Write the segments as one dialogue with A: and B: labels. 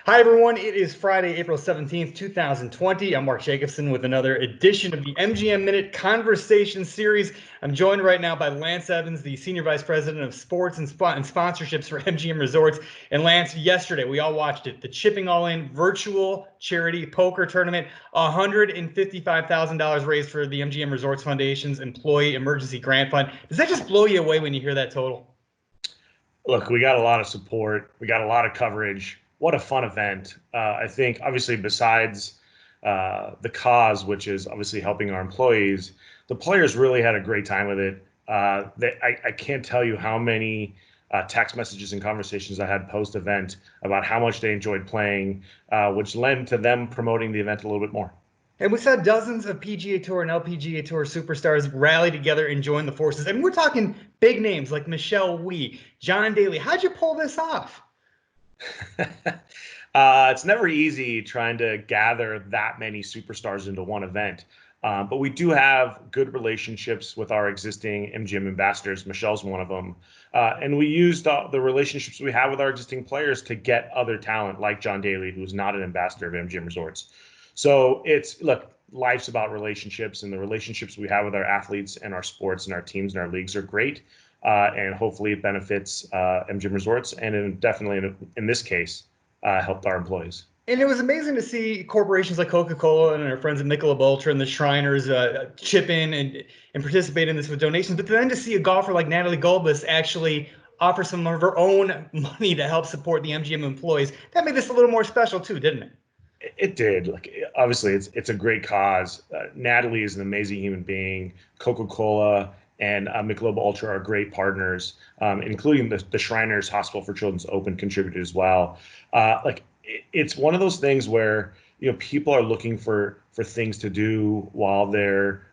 A: Hi, everyone. It is Friday, April 17th, 2020. I'm Mark Jacobson with another edition of the MGM Minute Conversation Series. I'm joined right now by Lance Evans, the Senior Vice President of Sports and Sponsorships for MGM Resorts. And Lance, yesterday we all watched it, the Chipping All In virtual charity poker tournament, $155,000 raised for the MGM Resorts Foundation's Employee Emergency Grant Fund. Does that just blow you away when you hear that total?
B: Look, we got a lot of support. We got a lot of coverage. What a fun event. I think, obviously, besides the cause, which is obviously helping our employees, the players really had a great time with it. I can't tell you how many text messages and conversations I had post-event about how much they enjoyed playing, which led to them promoting the event a little bit more.
A: And we saw dozens of PGA Tour and LPGA Tour superstars rally together and join the forces. And we're talking big names like Michelle Wie, John Daly. How'd you pull this off?
B: It's never easy trying to gather that many superstars into one event. But we do have good relationships with our existing MGM ambassadors. Michelle's one of them. And we used the relationships we have with our existing players to get other talent like John Daly, who's not an ambassador of MGM Resorts. So look, life's about relationships, and the relationships we have with our athletes and our sports and our teams and our leagues are great. And hopefully it benefits MGM Resorts, and definitely in this case, helped our employees.
A: And it was amazing to see corporations like Coca-Cola and our friends at Michelob Ultra and the Shriners chip in and participate in this with donations. But then to see a golfer like Natalie Gulbis actually offer some of her own money to help support the MGM employees, that made this a little more special too, didn't it?
B: It did. Like, obviously, it's a great cause. Natalie is an amazing human being. Coca-Cola and Michelob Ultra are great partners, including the Shriners Hospital for Children's Open contributed as well. It's one of those things where people are looking for things to do while they're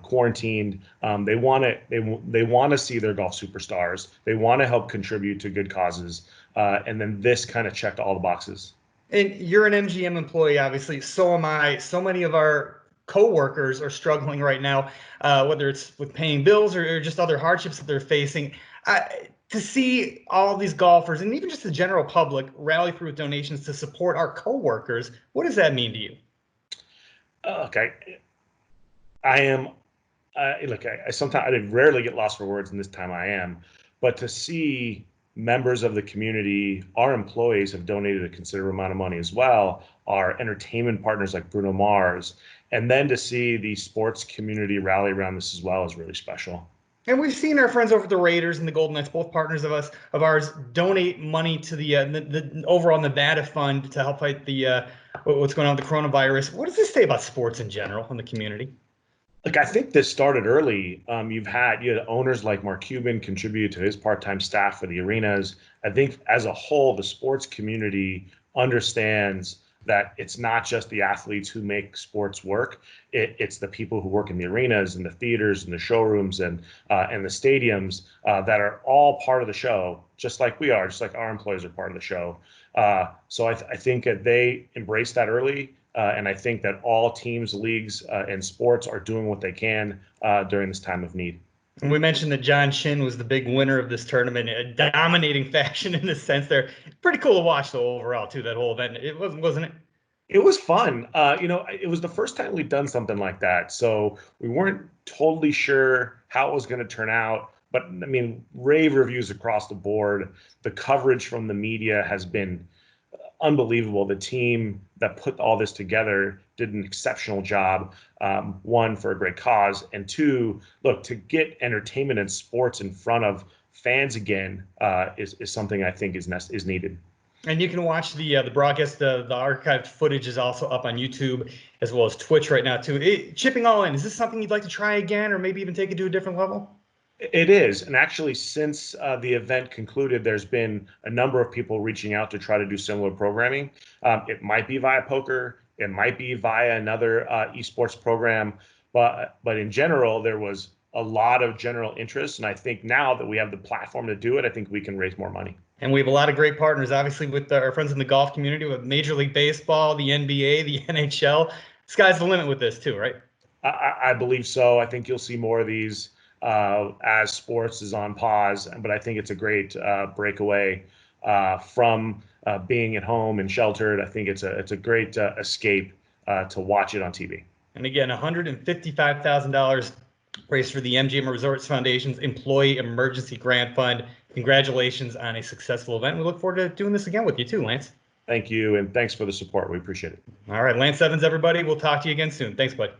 B: quarantined. They want to see their golf superstars. They want to help contribute to good causes, and then this kind of checked all the boxes.
A: And you're an MGM employee, obviously. So am I. So many of our coworkers are struggling right now, whether it's with paying bills or just other hardships that they're facing. To see all these golfers and even just the general public rally through with donations to support our coworkers, what does that mean to you?
B: Okay, I am. Look, I sometimes I rarely get lost for words, and this time I am. But to see members of the community, our employees have donated a considerable amount of money as well. Our entertainment partners like Bruno Mars, and then to see the sports community rally around this as well is really special.
A: And we've seen our friends over at the Raiders and the Golden Knights, both partners of ours, donate money to the overall Nevada fund to help fight the what's going on with the coronavirus. What does this say about sports in general in the community?
B: Look, I think this started early. You had owners like Mark Cuban contribute to his part-time staff for the arenas. I think as a whole, the sports community understands that it's not just the athletes who make sports work. It's the people who work in the arenas and the theaters and the showrooms and the stadiums that are all part of the show, just like we are, just like our employees are part of the show. So I think that they embraced that early. And I think that all teams, leagues, and sports are doing what they can during this time of need.
A: And we mentioned that John Chin was the big winner of this tournament, a dominating fashion in a sense. There, pretty cool to watch though overall too. That whole event, it wasn't it?
B: It was fun. It was the first time we'd done something like that, so we weren't totally sure how it was going to turn out. But I mean, rave reviews across the board. The coverage from the media has been unbelievable. The team that put all this together did an exceptional job. One, for a great cause, and two, look, to get entertainment and sports in front of fans again is something I think is needed.
A: And you can watch the broadcast. The archived footage is also up on YouTube as well as Twitch right now too. Chipping all in. Is this something you'd like to try again, or maybe even take it to a different level?
B: It is. And actually, since the event concluded, there's been a number of people reaching out to try to do similar programming. It might be via poker, it might be via another esports program, but in general, there was a lot of general interest. And I think now that we have the platform to do it, I think we can raise more money.
A: And we have a lot of great partners, obviously, with our friends in the golf community, with Major League Baseball, the NBA, the NHL. Sky's the limit with this too, right?
B: I believe so. I think you'll see more of these as sports is on pause, but I think it's a great breakaway from being at home and sheltered. I think it's a great escape to watch it on TV.
A: And again, $155,000 raised for the MGM Resorts Foundation's Employee Emergency Grant Fund. Congratulations on a successful event. We look forward to doing this again with you too, Lance.
B: Thank you, and thanks for the support. We appreciate it.
A: All right, Lance Evans, everybody. We'll talk to you again soon. Thanks, bud.